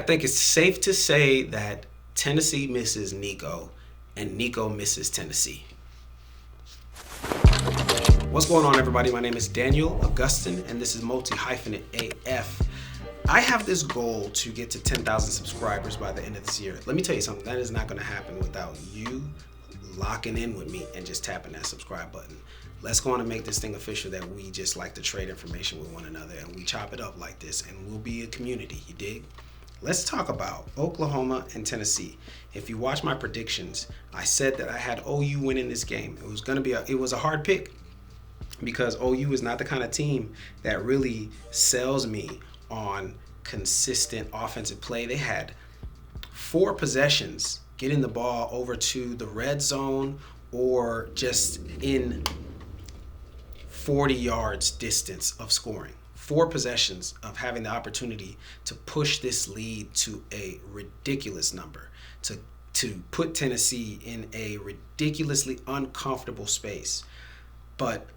I think it's safe to say that Tennessee misses Nico and Nico misses Tennessee. What's going on, everybody? My name is Daniel Augustin, and this is Multi-Hyphenate AF. I have this goal to get to 10,000 subscribers by the end of this year. Let me tell you something, that is not going to happen without you locking in with me and just tapping that subscribe button. Let's go on and make this thing official that we just like to trade information with one another and we chop it up like this and we'll be a community, you dig? Let's talk about Oklahoma and Tennessee. If you watch my predictions, I said that I had OU winning this game. It was a hard pick because OU is not the kind of team that really sells me on consistent offensive play. They had 4 possessions getting the ball over to the red zone or just in 40 yards distance of scoring. 4 possessions of having the opportunity to push this lead to a ridiculous number, to put Tennessee in a ridiculously uncomfortable space. But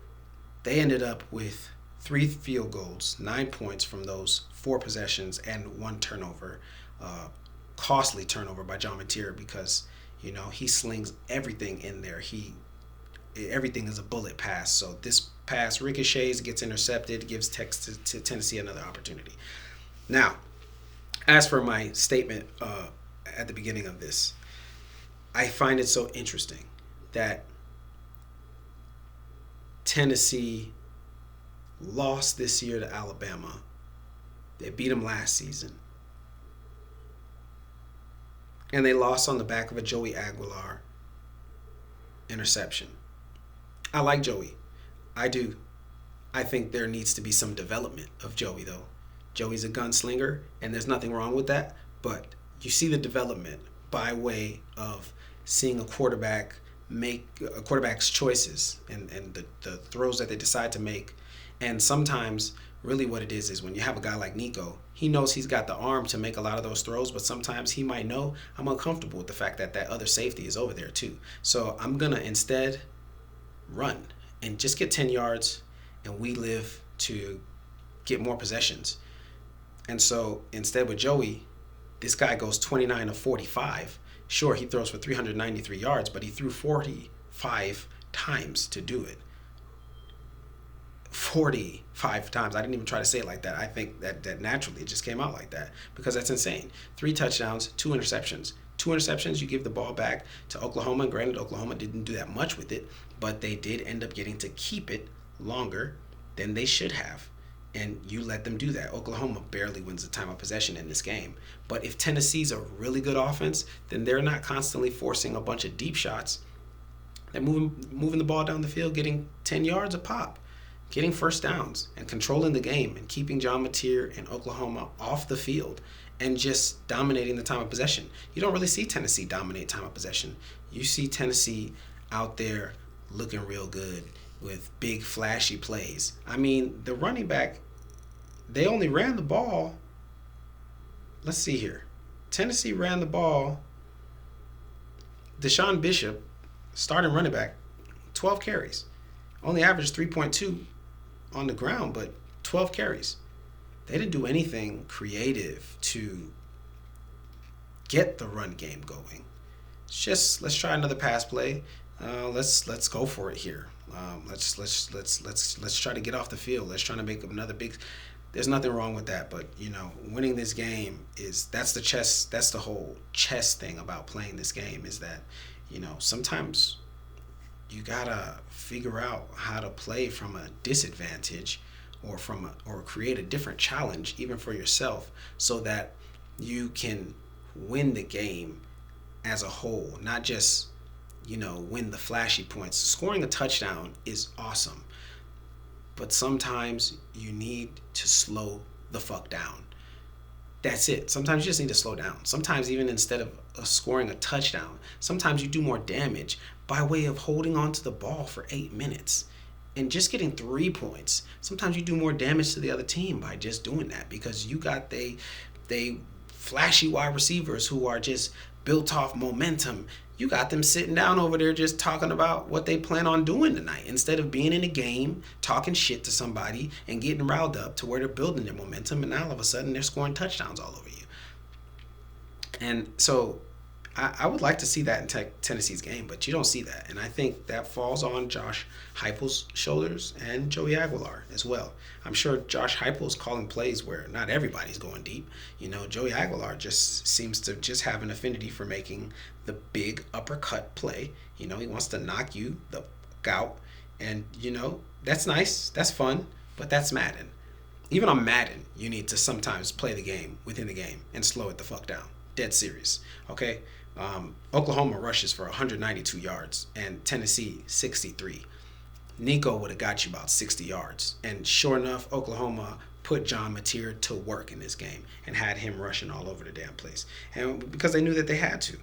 they ended up with 3 field goals, 9 points from those 4 possessions, and 1 turnover, costly turnover by John Mateer because, he slings everything in there. Everything is a bullet pass. So this pass ricochets, gets intercepted, gives to Tennessee another opportunity. Now, as for my statement at the beginning of this, I find it so interesting that Tennessee lost this year to Alabama. They beat them last season. And they lost on the back of a Joey Aguilar interception. I like Joey. I do. I think there needs to be some development of Joey, though. Joey's a gunslinger, and there's nothing wrong with that. But you see the development by way of seeing a quarterback make a quarterback's choices and the throws that they decide to make. And sometimes, really what it is when you have a guy like Nico, he knows he's got the arm to make a lot of those throws, but sometimes he might know I'm uncomfortable with the fact that other safety is over there too. So I'm going to instead run and just get 10 yards, and we live to get more possessions. And so instead with Joey, this guy goes 29 of 45. Sure, he throws for 393 yards, but he threw 45 times to do it. 45 times. I didn't even try to say it like that. I think that naturally it just came out like that because that's insane. 3 touchdowns, 2 interceptions. 2 interceptions, you give the ball back to Oklahoma. And granted, Oklahoma didn't do that much with it, but they did end up getting to keep it longer than they should have. And you let them do that. Oklahoma barely wins the time of possession in this game. But if Tennessee's a really good offense, then they're not constantly forcing a bunch of deep shots. They're moving the ball down the field, getting 10 yards a pop, getting first downs, and controlling the game and keeping John Mateer and Oklahoma off the field and just dominating the time of possession. You don't really see Tennessee dominate time of possession. You see Tennessee out there looking real good with big flashy plays. I mean, the running back, they only ran the ball. Let's see here. Tennessee ran the ball. Deshaun Bishop, starting running back, 12 carries. Only averaged 3.2 on the ground, but 12 carries. They didn't do anything creative to get the run game going. It's just let's try another pass play. Let's go for it here. Let's try to get off the field. Let's try to make another big. There's nothing wrong with that, but winning this game that's the whole chess thing about playing this game is that sometimes you gotta figure out how to play from a disadvantage or create a different challenge even for yourself so that you can win the game as a whole, not just win the flashy points. Scoring a touchdown is awesome, but sometimes you need to slow the fuck down. That's it. Sometimes you just need to slow down. Sometimes even instead of scoring a touchdown, sometimes you do more damage by way of holding on to the ball for 8 minutes and just getting 3 points. Sometimes you do more damage to the other team by just doing that because you got they flashy wide receivers who are just built off momentum. You got them sitting down over there just talking about what they plan on doing tonight instead of being in a game, talking shit to somebody and getting riled up to where they're building their momentum, and now all of a sudden they're scoring touchdowns all over you. And so I would like to see that in Tennessee's game, but you don't see that. And I think that falls on Josh Heupel's shoulders and Joey Aguilar as well. I'm sure Josh Heupel's calling plays where not everybody's going deep. Joey Aguilar just seems to just have an affinity for making the big uppercut play. He wants to knock you the fuck out. And, that's nice. That's fun. But that's Madden. Even on Madden, you need to sometimes play the game within the game and slow it the fuck down. Dead serious. Okay? Oklahoma rushes for 192 yards and Tennessee 63. Nico would have got you about 60 yards. And sure enough, Oklahoma put John Mateer to work in this game and had him rushing all over the damn place. And because they knew that they had to.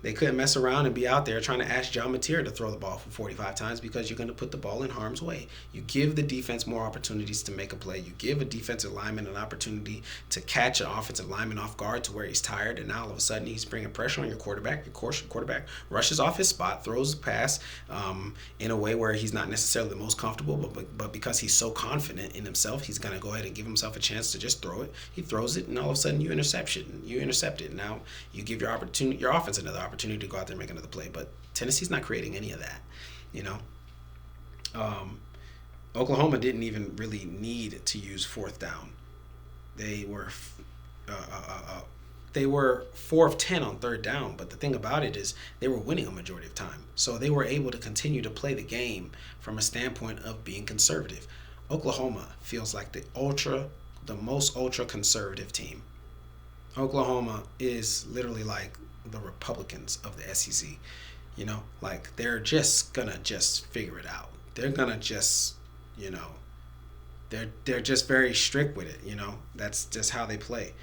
They couldn't mess around and be out there trying to ask John Mateer to throw the ball for 45 times because you're going to put the ball in harm's way. You give the defense more opportunities to make a play. You give a defensive lineman an opportunity to catch an offensive lineman off guard to where he's tired, and now all of a sudden he's bringing pressure on your quarterback. Your quarterback rushes off his spot, throws the pass in a way where he's not necessarily the most comfortable, but because he's so confident in himself, he's going to go ahead and give himself a chance to just throw it. He throws it, and all of a sudden you intercept it. Now you give your offense another opportunity to go out there and make another play, but Tennessee's not creating any of that. Oklahoma didn't even really need to use fourth down. They were 4 of 10 on third down, but the thing about it is they were winning a majority of time, so they were able to continue to play the game from a standpoint of being conservative. Oklahoma feels like the most ultra conservative team. Oklahoma is literally like the Republicans of the SEC. Like they're just gonna figure it out. They're gonna just, they're just very strict with it. That's just how they play.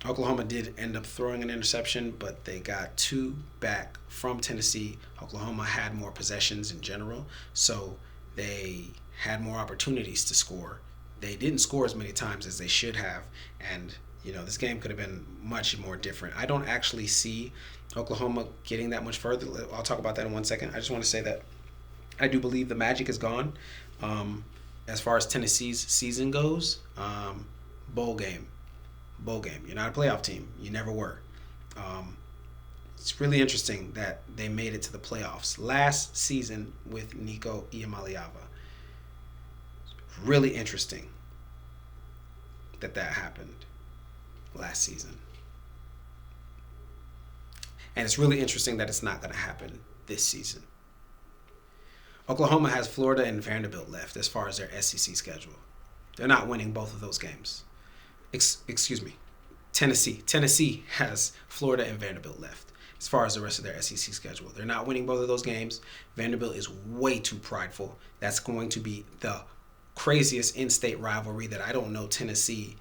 Oklahoma did end up throwing an interception, but they got 2 back from Tennessee. Oklahoma had more possessions in general, so they had more opportunities to score. They didn't score as many times as they should have, and this game could have been much more different. I don't actually see Oklahoma getting that much further. I'll talk about that in 1 second. I just want to say that I do believe the magic is gone. As far as Tennessee's season goes, bowl game. You're not a playoff team. You never were. It's really interesting that they made it to the playoffs last season with Nico Iamaleava. Really interesting that happened last season. And it's really interesting that it's not going to happen this season. Oklahoma has Florida and Vanderbilt left as far as their SEC schedule. They're not winning both of those games. Excuse me. Tennessee has Florida and Vanderbilt left as far as the rest of their SEC schedule. They're not winning both of those games. Vanderbilt is way too prideful. That's going to be the craziest in-state rivalry that I don't know Tennessee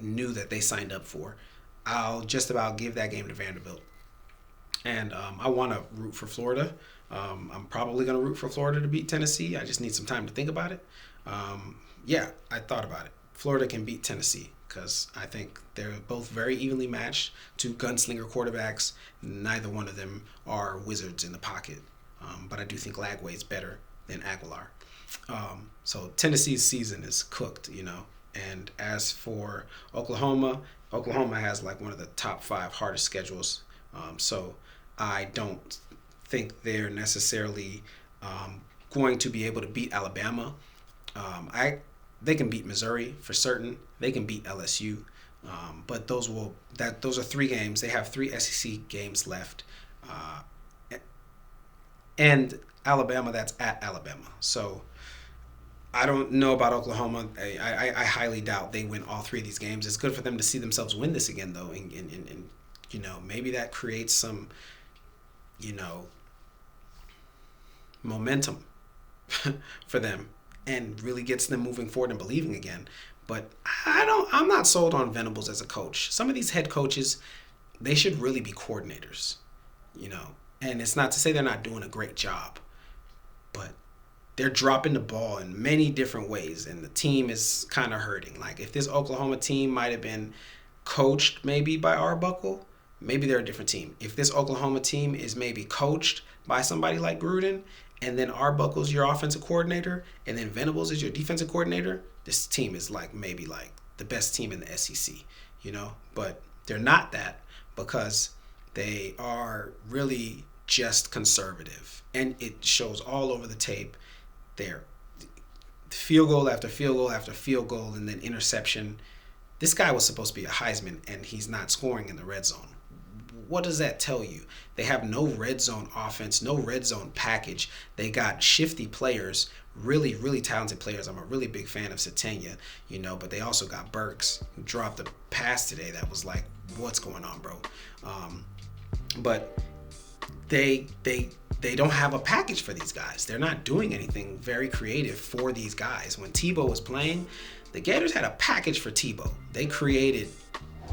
knew that they signed up for. I'll just about give that game to Vanderbilt. And I want to root for Florida. I'm probably going to root for Florida to beat Tennessee. I just need some time to think about it. Yeah, I thought about it. Florida can beat Tennessee because I think they're both very evenly matched. 2 gunslinger quarterbacks. Neither one of them are wizards in the pocket. But I do think Lagway's better than Aguilar. So Tennessee's season is cooked, And as for Oklahoma has like one of the top 5 hardest schedules. So I don't think they're necessarily going to be able to beat Alabama. They can beat Missouri for certain. They can beat LSU. But those are 3 games. They have 3 SEC games left. And Alabama, that's at Alabama. So I don't know about Oklahoma. I highly doubt they win all 3 of these games. It's good for them to see themselves win this again, though. And maybe that creates some, momentum for them and really gets them moving forward and believing again. But I'm not sold on Venables as a coach. Some of these head coaches, they should really be coordinators, And it's not to say they're not doing a great job, but they're dropping the ball in many different ways, and the team is kind of hurting. Like, if this Oklahoma team might have been coached maybe by Arbuckle, maybe they're a different team. If this Oklahoma team is maybe coached by somebody like Gruden, and then Arbuckle's your offensive coordinator, and then Venables is your defensive coordinator, this team is maybe the best team in the SEC. but they're not that because they are really just conservative, and it shows all over the tape. They're field goal after field goal after field goal, and then interception. This guy was supposed to be a Heisman, and he's not scoring in the red zone. What does that tell you? They have no red zone offense, no red zone package. They got shifty players, really, really talented players. I'm a really big fan of Satania, but they also got Burks, who dropped a pass today that was like, what's going on, bro? But they don't have a package for these guys. They're not doing anything very creative for these guys. When Tebow was playing, the Gators had a package for Tebow. They created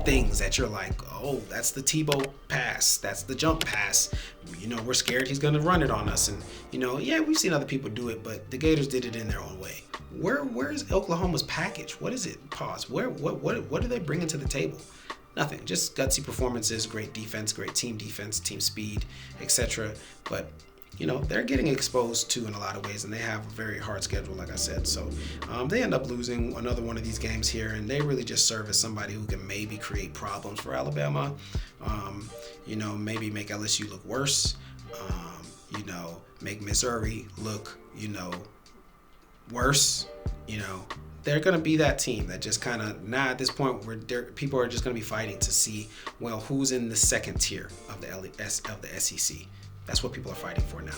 things that you're like, oh, that's the Tebow pass. That's the jump pass. We're scared he's going to run it on us. And, yeah, we've seen other people do it, but the Gators did it in their own way. Where's Oklahoma's package? What is it? Pause. What are they bringing to the table? Nothing. Just gutsy performances, great defense, great team defense, team speed, etc. But they're getting exposed too in a lot of ways, and they have a very hard schedule, like I said. So they end up losing another one of these games here, and they really just serve as somebody who can maybe create problems for Alabama. Maybe make LSU look worse. Make Missouri look, worse. They're going to be that team that just kind of, now at this point, where people are just going to be fighting to see, well, who's in the second tier of the SEC. That's what people are fighting for now.